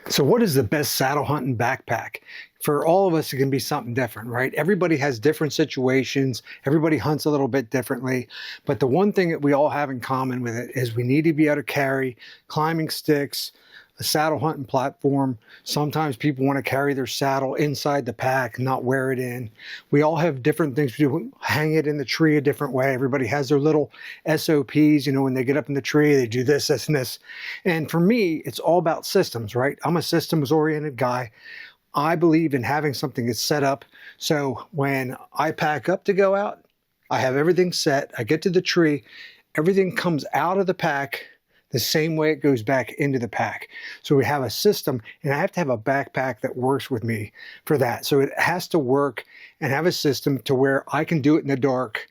So what is the best saddle hunting backpack? For all of us, it can be something different, right? Everybody has different situations. Everybody hunts a little bit differently. But the one thing that we all have in common with it is we need to be able to carry climbing sticks, a saddle hunting platform. Sometimes people want to carry their saddle inside the pack, not wear it in. We all have different things to do. Hang it in the tree a different way. Everybody has their little SOPs, you know, when they get up in the tree, they do this, this, and this. And for me, it's all about systems, right? I'm a systems-oriented guy. I believe in having something that's set up. So when I pack up to go out, I have everything set. I get to the tree, everything comes out of the pack the same way it goes back into the pack. So we have a system, and I have to have a backpack that works with me for that. So it has to work and have a system to where I can do it in the dark,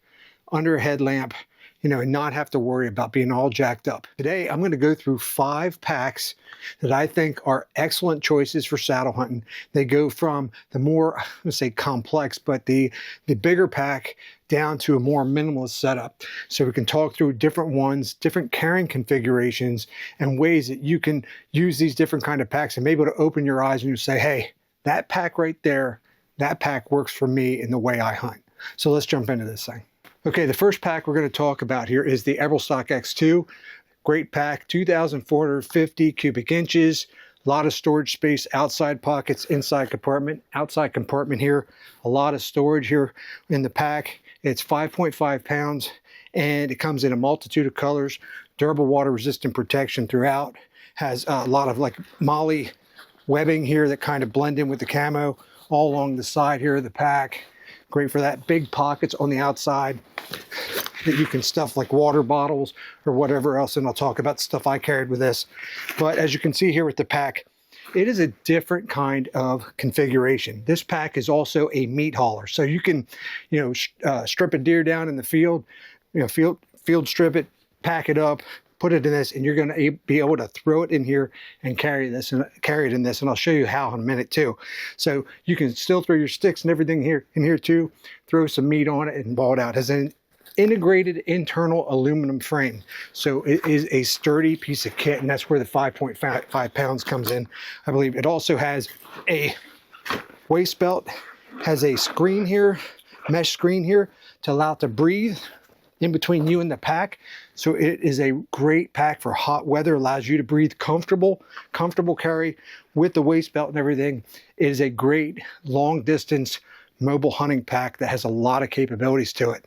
under a headlamp, you know, and not have to worry about being all jacked up. Today, I'm going to go through 5 packs that I think are excellent choices for saddle hunting. They go from the more, I'm going to say complex, but the bigger pack down to a more minimalist setup. So we can talk through different ones, different carrying configurations, and ways that you can use these different kind of packs and be able to open your eyes and you say, hey, that pack right there, that pack works for me in the way I hunt. So let's jump into this thing. Okay, the first pack we're going to talk about here is the Eberlestock X2. Great pack, 2,450 cubic inches, a lot of storage space, outside pockets, inside compartment, outside compartment here, a lot of storage here in the pack. It's 5.5 pounds, and it comes in a multitude of colors, durable water resistant protection throughout, has a lot of like molly webbing here that kind of blend in with the camo all along the side here of the pack. Great for that. Big pockets on the outside that you can stuff like water bottles or whatever else, and I'll talk about stuff I carried with this. But as you can see here with the pack, it is a different kind of configuration. This pack is also a meat hauler, so you can, you know, strip a deer down in the field, you know, field strip it, pack it up, put it in this, and you're going to be able to throw it in here and carry it in this, and I'll show you how in a minute too. So you can still throw your sticks and everything here in here too, throw some meat on it and ball it out. It has an integrated internal aluminum frame, so it is a sturdy piece of kit, and that's where the 5.5 pounds comes in. I believe it also has a waist belt, has a screen here, mesh screen here to allow it to breathe in between you and the pack. So it is a great pack for hot weather, allows you to breathe comfortable carry with the waist belt and everything. It is a great long distance mobile hunting pack that has a lot of capabilities to it.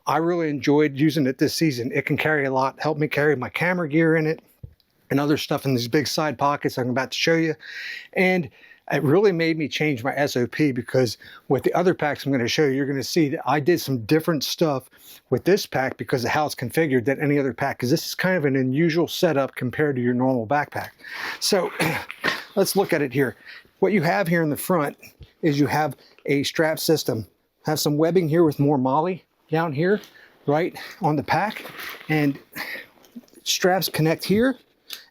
I really enjoyed using it this season. It can carry a lot, help me carry my camera gear in it and other stuff in these big side pockets I'm about to show you. And it really made me change my SOP, because with the other packs I'm going to show you, you're going to see that I did some different stuff with this pack because of how it's configured than any other pack, because this is kind of an unusual setup compared to your normal backpack. So let's look at it here. What you have here in the front is you have a strap system. Have some webbing here with more molly down here, right on the pack, and straps connect here.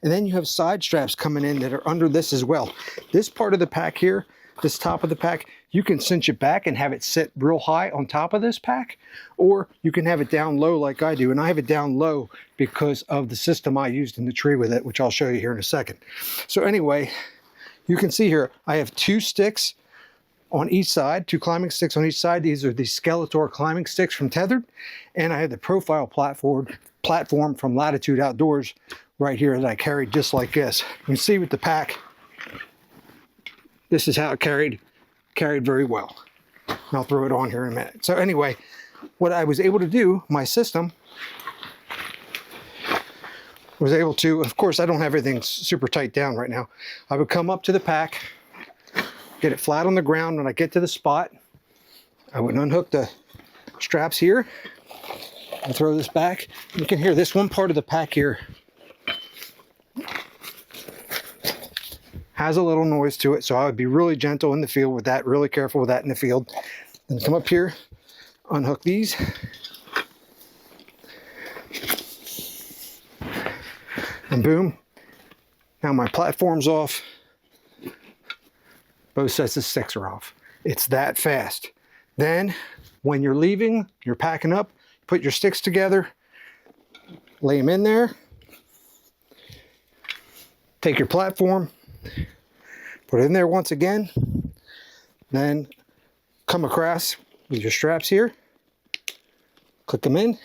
And then you have side straps coming in that are under this as well. This part of the pack here, this top of the pack, you can cinch it back and have it sit real high on top of this pack, or you can have it down low like I do. And I have it down low because of the system I used in the tree with it, which I'll show you here in a second. So anyway, you can see here, I have 2 sticks on each side, 2 climbing sticks on each side. These are the Skeletor climbing sticks from Tethered. And I have the profile platform from Latitude Outdoors right here that I carried just like this. You can see with the pack, this is how it carried very well. And I'll throw it on here in a minute. So anyway, what I was able to do, my system was able to, of course I don't have everything super tight down right now. I would come up to the pack, get it flat on the ground. When I get to the spot, I would unhook the straps here and throw this back. You can hear this one part of the pack here has a little noise to it, so I would be really gentle in the field with that, really careful with that in the field. Then come up here, unhook these, and boom, now my platform's off, both sets of sticks are off. It's that fast. Then when you're leaving, you're packing up, put your sticks together, lay them in there, take your platform, Put it in there once again, then come across with your straps here, click them in,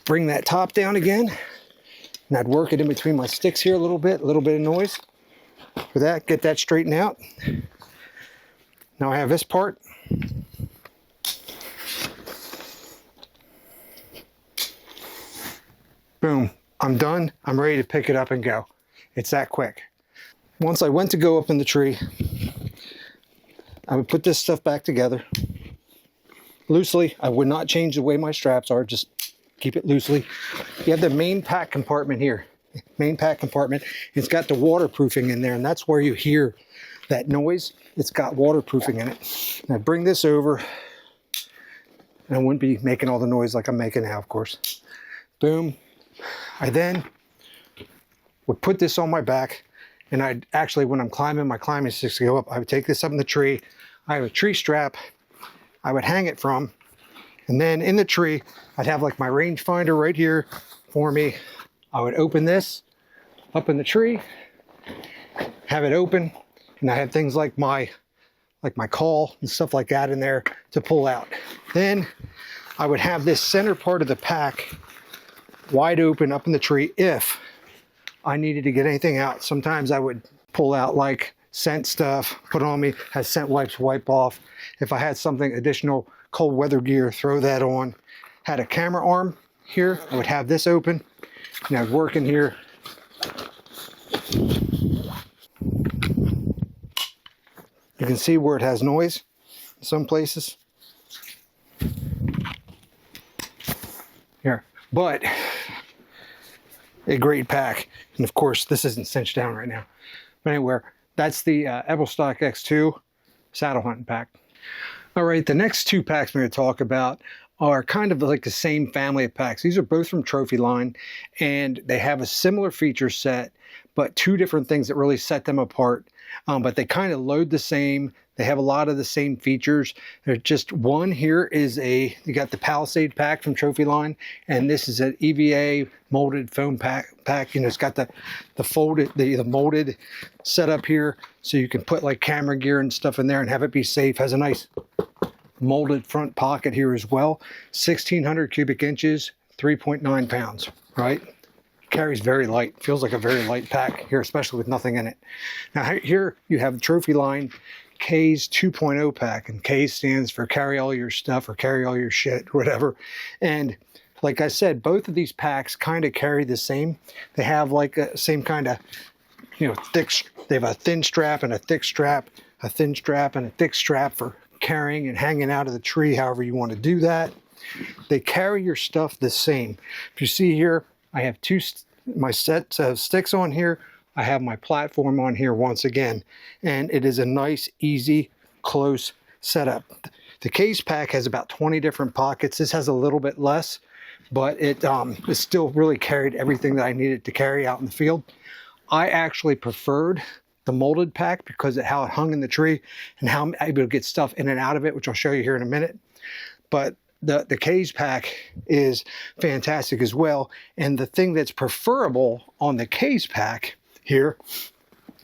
bring that top down again, and I'd work it in between my sticks here a little bit of noise. For that, get that straightened out. Now I have this part. Boom, I'm done. I'm ready to pick it up and go. It's that quick. Once I went to go up in the tree, I would put this stuff back together loosely. I would not change the way my straps are, just keep it loosely. You have the main pack compartment here. Main pack compartment. It's got the waterproofing in there, and that's where you hear that noise. It's got waterproofing in it. And I bring this over, and I wouldn't be making all the noise like I'm making now, of course. Boom. I then would put this on my back, and I'd actually, when I'm climbing, my climbing sticks to go up, I would take this up in the tree. I have a tree strap I would hang it from, and then in the tree, I'd have like my rangefinder right here for me. I would open this up in the tree, have it open, and I have things like my call and stuff like that in there to pull out. Then I would have this center part of the pack wide open up in the tree if I needed to get anything out. Sometimes I would pull out like scent stuff, put on me, had scent wipes, wipe off. If I had something additional, cold weather gear, throw that on. Had a camera arm here, I would have this open, and I'd work in here. You can see where it has noise in some places. Here, but a great pack. And of course, this isn't cinched down right now. But anyway, that's the Eberlestock X2 saddle hunting pack. All right, the next two packs we're going to talk about are kind of like the same family of packs. These are both from Trophyline, and they have a similar feature set, but two different things that really set them apart. But they kind of load the same. They have a lot of the same features. There's just one here is you got the Palisade pack from Trophyline, and this is an EVA molded foam pack. You know, it's got the molded setup here, so you can put like camera gear and stuff in there and have it be safe. Has a nice molded front pocket here as well. 1,600 cubic inches, 3.9 pounds, right? Carries very light, feels like a very light pack here, especially with nothing in it. Now here you have the Trophyline CAYS 2.0 pack, and CAYS stands for carry all your stuff or carry all your shit, whatever. And like I said, both of these packs kind of carry the same. They have like a same kind of, you know, they have a thin strap and a thick strap, a thin strap and a thick strap for carrying and hanging out of the tree, however you want to do that. They carry your stuff the same. If you see here, I have my set of sticks on here. I have my platform on here once again, and it is a nice, easy, close setup. The CAYS pack has about 20 different pockets. This has a little bit less, but it still really carried everything that I needed to carry out in the field. I actually preferred the molded pack because of how it hung in the tree and how I'm able to get stuff in and out of it, which I'll show you here in a minute. But the CAYS pack is fantastic as well. And the thing that's preferable on the CAYS pack here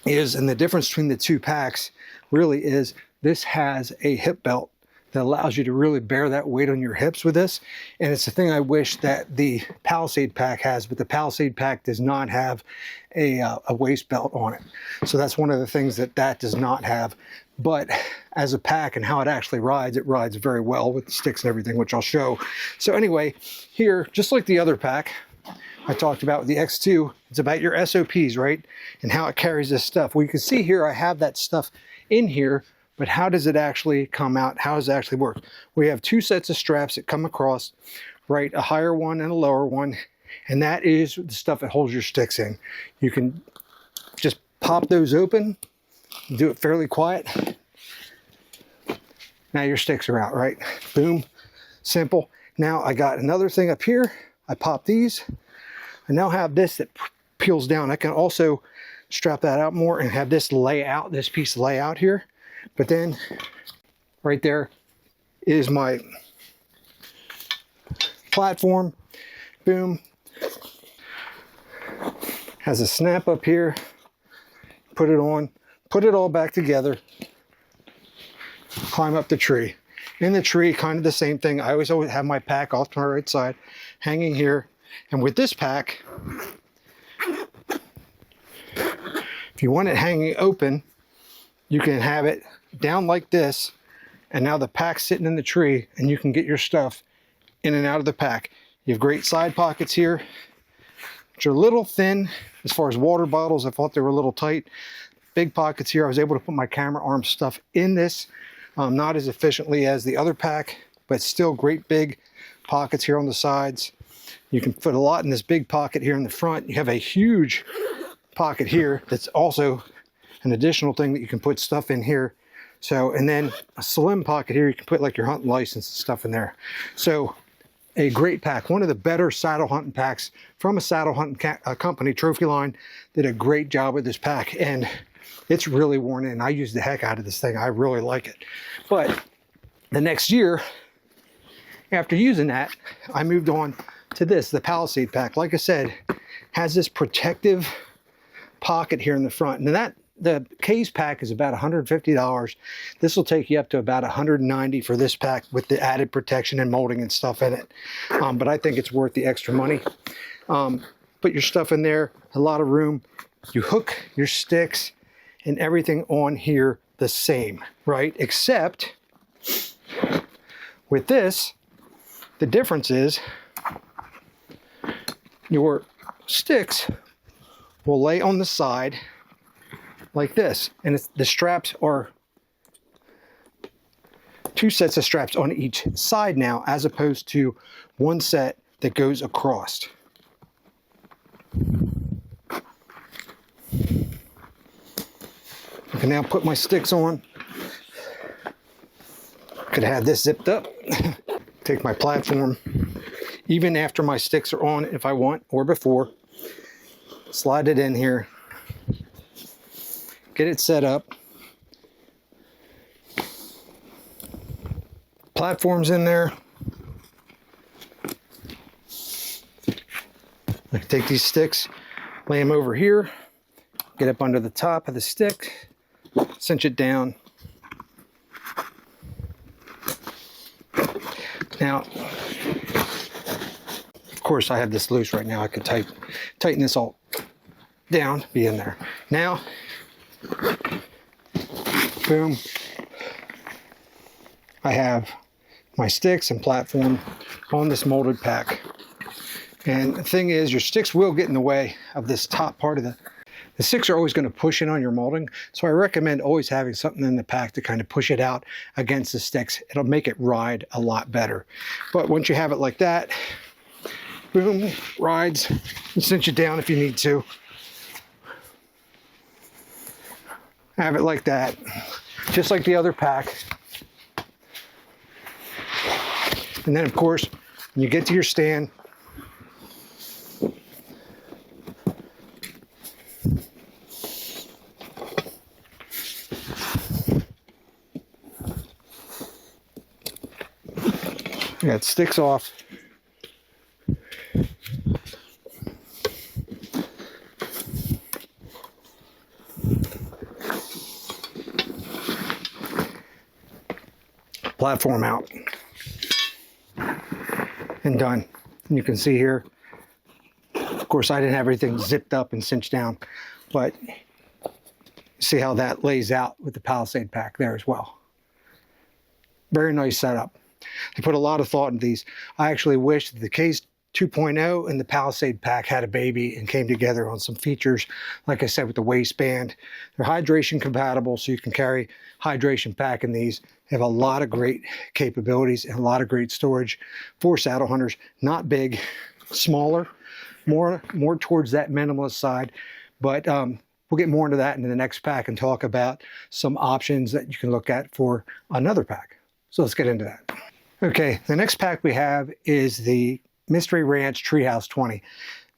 is, and the difference between the two packs really is, this has a hip belt that allows you to really bear that weight on your hips with this. And it's the thing I wish that the Palisade pack has, but the Palisade pack does not have a waist belt on it. So that's one of the things that does not have. But as a pack and how it actually rides, it rides very well with the sticks and everything, which I'll show. So anyway, here, just like the other pack I talked about with the X2, it's about your SOPs, right? And how it carries this stuff. Well, you can see here, I have that stuff in here, but how does it actually come out? How does it actually work? We have two sets of straps that come across, right? A higher one and a lower one. And that is the stuff that holds your sticks in. You can just pop those open, do it fairly quiet. Now your sticks are out, right? Boom, simple. Now I got another thing up here. I pop these. I now have this that peels down. I can also strap that out more and have this this piece lay out here. But then right there is my platform. Boom. Has a snap up here. Put it on, put it all back together, climb up the tree. In the tree, kind of the same thing. I always have my pack off to my right side, hanging here. And with this pack, if you want it hanging open, you can have it down like this. And now the pack's sitting in the tree and you can get your stuff in and out of the pack. You have great side pockets here, which are a little thin as far as water bottles. I thought they were a little tight. Big pockets here. I was able to put my camera arm stuff in this. Not as efficiently as the other pack, but still great big pockets here on the sides. You can fit a lot in this big pocket here in the front. You have a huge pocket here that's also an additional thing that you can put stuff in here. So, and then a slim pocket here, you can put like your hunting license and stuff in there. So a great pack, one of the better saddle hunting packs from a saddle hunting company. Trophyline did a great job with this pack, and it's really worn in. I use the heck out of this thing. I really like it. But the next year, after using that, I moved on to this, the Palisade pack. Like I said, has this protective pocket here in the front. And the CAYS pack is about $150. This will take you up to about $190 for this pack with the added protection and molding and stuff in it. But I think it's worth the extra money. Put your stuff in there, a lot of room. You hook your sticks and everything on here the same, right? Except with this, the difference is your sticks will lay on the side like this. And the straps are 2 sets of straps on each side now, as opposed to 1 set that goes across. I can now put my sticks on. Could have this zipped up. Take my platform, even after my sticks are on if I want, or before. Slide it in here. Get it set up. Platform's in there. I can take these sticks, lay them over here, get up under the top of the stick, cinch it down. Now, of course, I have this loose right now. I could tighten this all down, be in there. Now, boom, I have my sticks and platform on this molded pack. And the thing is, your sticks will get in the way of this top part of the sticks are always going to push in on your molding. So I recommend always having something in the pack to kind of push it out against the sticks. It'll make it ride a lot better. But once you have it like that, boom, rides. You cinch it down if you need to. Have it like that, just like the other pack. And then, of course, when you get to your stand, yeah, it sticks off. Platform out. And done. And you can see here, of course, I didn't have everything zipped up and cinched down, but see how that lays out with the Palisade pack there as well. Very nice setup. They put a lot of thought into these. I actually wish that the CAYS 2.0 and the Palisade pack had a baby and came together on some features, like I said, with the waistband. They're hydration compatible, so you can carry hydration pack in these. They have a lot of great capabilities and a lot of great storage for saddle hunters. Not big, smaller, more towards that minimalist side, but we'll get more into that in the next pack and talk about some options that you can look at for another pack. So let's get into that. Okay, the next pack we have is the Mystery Ranch Treehouse 20.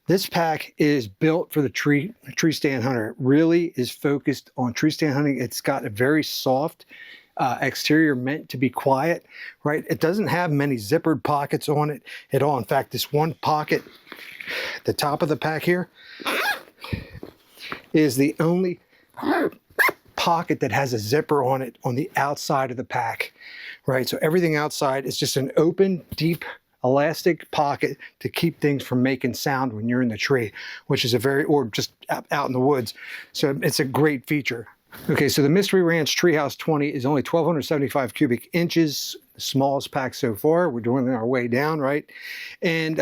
This pack is built for the tree stand hunter. It really is focused on tree stand hunting. It's got a very soft exterior, meant to be quiet, right? It doesn't have many zippered pockets on it at all. In fact, this one pocket, the top of the pack here, is the only pocket that has a zipper on it on the outside of the pack, right? So everything outside is just an open, deep, elastic pocket to keep things from making sound when you're in the tree, which is or just out in the woods. So it's a great feature. Okay, so the Mystery Ranch Treehouse 20 is only 1,275 cubic inches, the smallest pack so far. We're doing our way down, right? And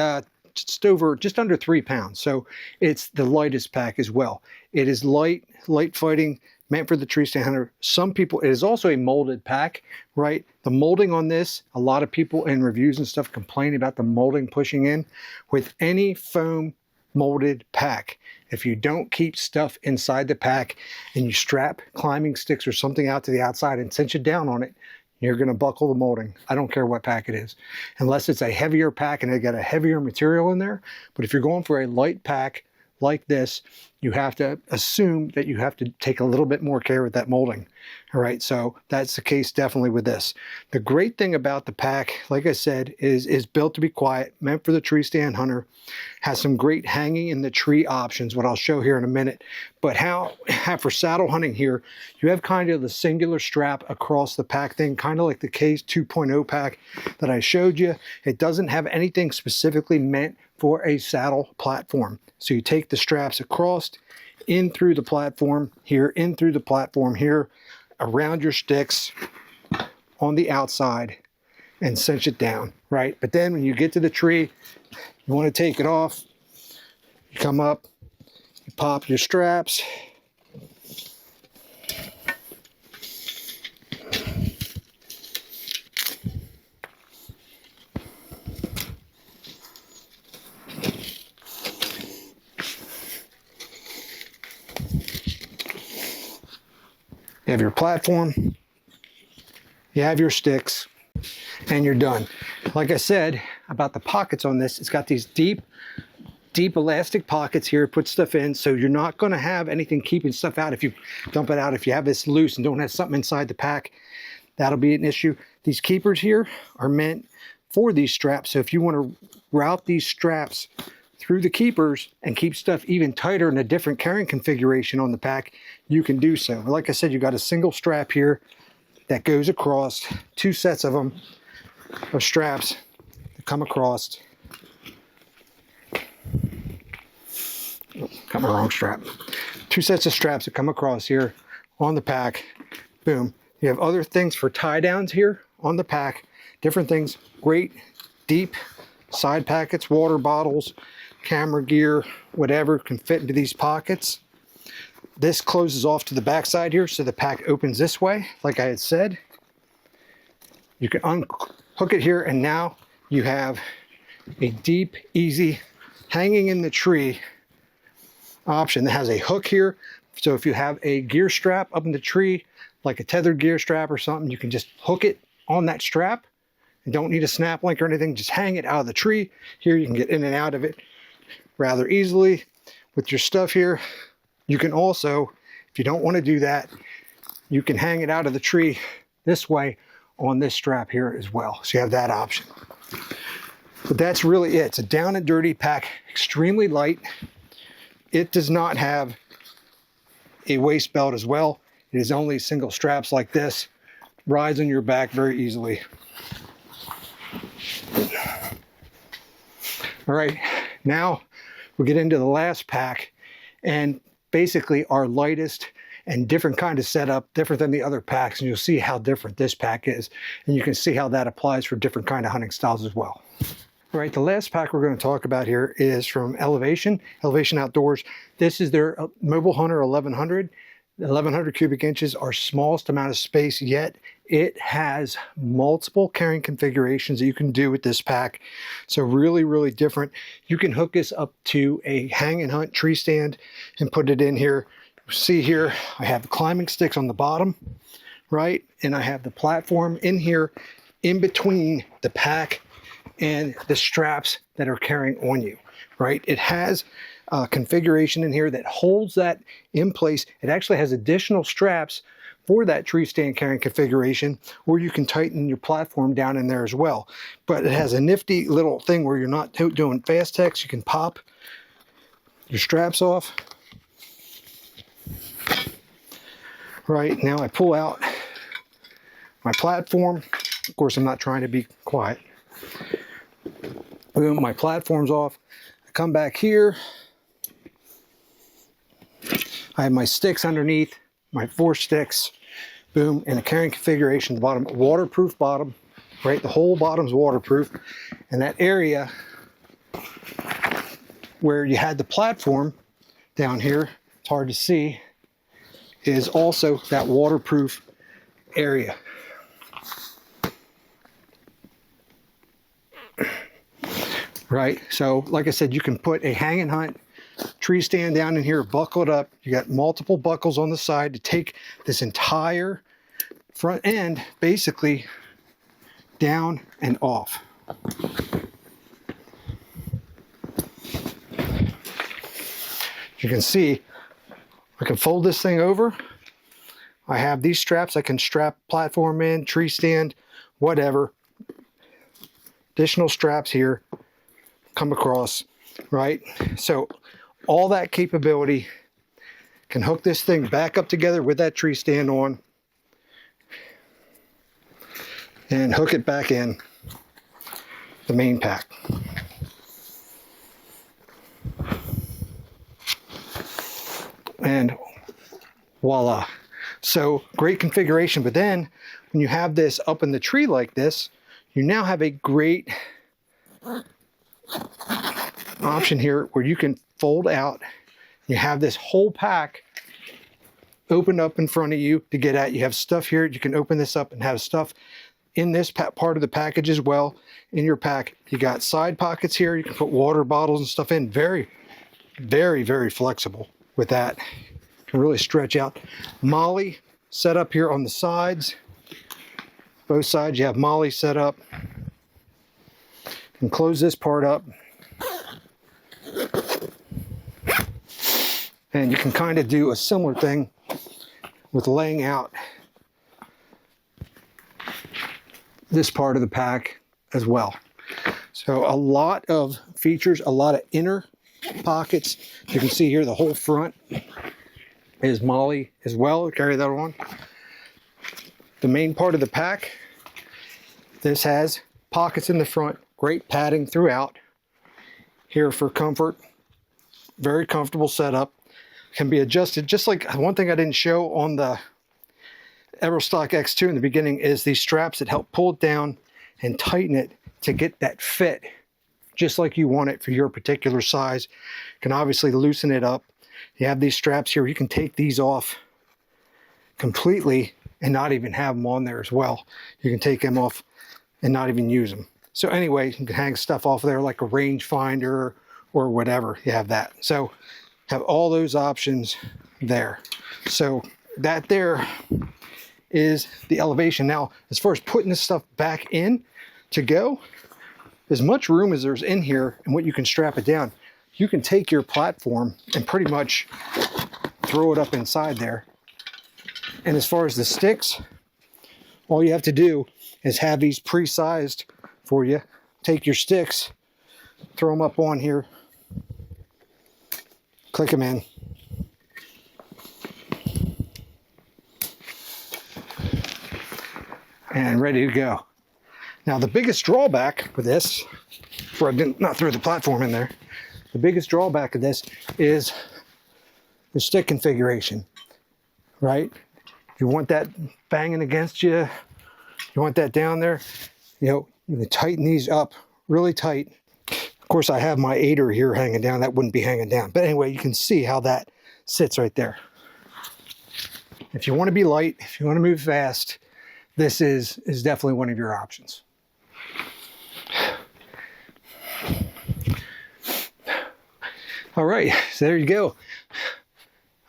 just under 3 pounds. So it's the lightest pack as well. It is light fighting, meant for the tree stand hunter. Some people, it is also a molded pack, right? The molding on this, a lot of people in reviews and stuff complain about the molding pushing in. With any foam molded pack, if you don't keep stuff inside the pack and you strap climbing sticks or something out to the outside and cinch it down on it, you're going to buckle the molding. I don't care what pack it is, unless it's a heavier pack and they got a heavier material in there. But if you're going for a light pack like this, you have to assume that you have to take a little bit more care with that molding. All right, so that's the case definitely with this. The great thing about the pack, like I said, is built to be quiet, meant for the tree stand hunter, has some great hanging in the tree options, what I'll show here in a minute. But for saddle hunting here, you have kind of the singular strap across the pack thing, kind of like the CAYS 2.0 pack that I showed you. It doesn't have anything specifically meant for a saddle platform. So you take the straps across, in through the platform here, in through the platform here, around your sticks on the outside, and cinch it down, right? But then when you get to the tree, you want to take it off, you come up, you pop your straps, you have your platform, you have your sticks, and you're done. Like I said about the pockets on this, it's got these deep elastic pockets here, put stuff in, so you're not going to have anything keeping stuff out if you dump it out. If you have this loose and don't have something inside the pack, that'll be an issue. These keepers here are meant for these straps, so if you want to route these straps through the keepers and keep stuff even tighter in a different carrying configuration on the pack, you can do so. Like I said, you got a single strap here that goes across, 2 sets of them, of straps that come across. Oh, got my wrong strap. 2 sets of straps that come across here on the pack. Boom. You have other things for tie downs here on the pack, different things. Great deep side packets, water bottles, camera gear, whatever can fit into these pockets. This closes off to the back side here, so the pack opens this way, like I had said. You can unhook it here, and now you have a deep, easy, hanging in the tree option that has a hook here. So if you have a gear strap up in the tree, like a tethered gear strap or something, you can just hook it on that strap and don't need a snap link or anything. Just hang it out of the tree. Here you can get in and out of it rather easily with your stuff here. You can also, if you don't want to do that, you can hang it out of the tree this way on this strap here as well. So you have that option. But that's really it. It's a down and dirty pack, extremely light. It does not have a waist belt as well. It is only single straps like this. Rides on your back very easily. All right, now we get into the last pack, and basically our lightest and different kind of setup, different than the other packs, and you'll see how different this pack is, and you can see how that applies for different kind of hunting styles as well. All right, the last pack we're going to talk about here is from Elevation Outdoors. This is their Mobile Hunter 1100. 1100 cubic inches, our smallest amount of space yet. It has multiple carrying configurations that you can do with this pack. So really, really different. You can hook this up to a hang and hunt tree stand and put it in here. See here, I have the climbing sticks on the bottom, right? And I have the platform in here in between the pack and the straps that are carrying on you, right? It has configuration in here that holds that in place. It actually has additional straps for that tree stand carrying configuration, or you can tighten your platform down in there as well. But it has a nifty little thing where you're not doing fast techs. You can pop your straps off, Right, now I pull out my platform. Of course, I'm not trying to be quiet. Boom, my platform's off. I come back here. I have my sticks underneath, my 4 sticks. Boom, in a carrying configuration, the bottom, waterproof bottom, right? The whole bottom's waterproof. And that area where you had the platform down here, it's hard to see, is also that waterproof area. Right, so like I said, you can put a hang and hunt tree stand down in here, buckled up. You got multiple buckles on the side to take this entire front end basically down and off. You can see I can fold this thing over. I have these straps I can strap platform in, tree stand, whatever. Additional straps here come across, right? So all that capability, can hook this thing back up together with that tree stand on and hook it back in the main pack. And voila. So great configuration, but then when you have this up in the tree like this, you now have a great option here where you can fold out. You have this whole pack opened up in front of you to get at. You have stuff here. You can open this up and have stuff in this part of the package as well. In your pack, you got side pockets here. You can put water bottles and stuff in. Very, very, very flexible with that. You can really stretch out. Molly set up here on the sides. Both sides you have Molly set up. You can close this part up. And you can kind of do a similar thing with laying out this part of the pack as well. So a lot of features, a lot of inner pockets. You can see here the whole front is Molly as well. Carry that on. The main part of the pack, this has pockets in the front, great padding throughout. Here for comfort, very comfortable setup. Can be adjusted, just like one thing I didn't show on the Eberlestock X2 in the beginning is these straps that help pull it down and tighten it to get that fit just like you want it for your particular size. You can obviously loosen it up. You have these straps here. You can take these off completely and not even have them on there as well. You can take them off and not even use them. So anyway, you can hang stuff off there like a range finder or whatever. You have that. So have all those options there. So that there is the elevation. Now, as far as putting this stuff back in to go, as much room as there's in here and what you can strap it down, you can take your platform and pretty much throw it up inside there. And as far as the sticks, all you have to do is have these pre-sized for you. Take your sticks, throw them up on here, click them in. And ready to go. Now the biggest drawback with this, before I did not throw the platform in there, the biggest drawback of this is the stick configuration, right? You want that banging against you, you want that down there, you can tighten these up really tight. Of course, I have my 8er here hanging down. That wouldn't be hanging down. But anyway, you can see how that sits right there. If you want to be light, if you want to move fast, this is definitely one of your options. All right, so there you go.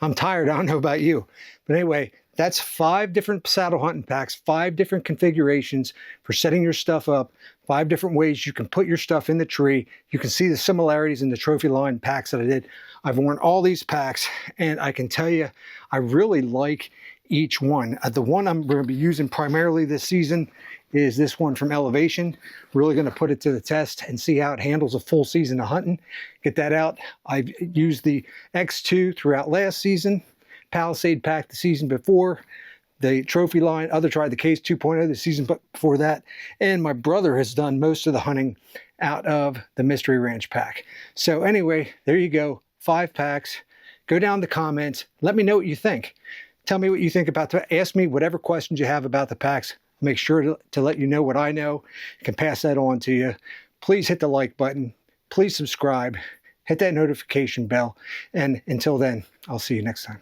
I'm tired. I don't know about you. But anyway, that's 5 different saddle hunting packs, 5 different configurations for setting your stuff up, 5 different ways you can put your stuff in the tree. You can see the similarities in the Trophyline packs that I did. I've worn all these packs, and I can tell you, I really like each one. The one I'm going to be using primarily this season is this one from Elevation. Really going to put it to the test and see how it handles a full season of hunting. Get that out. I've used the X2 throughout last season. Palisade pack the season before. The Trophyline, other tried the CAYS 2.0 the season before that. And my brother has done most of the hunting out of the Mystery Ranch pack. So anyway, there you go. 5 packs. Go down in the comments. Let me know what you think. Tell me what you think about that. Ask me whatever questions you have about the packs. Make sure to let you know what I know. I can pass that on to you. Please hit the like button. Please subscribe. Hit that notification bell. And until then, I'll see you next time.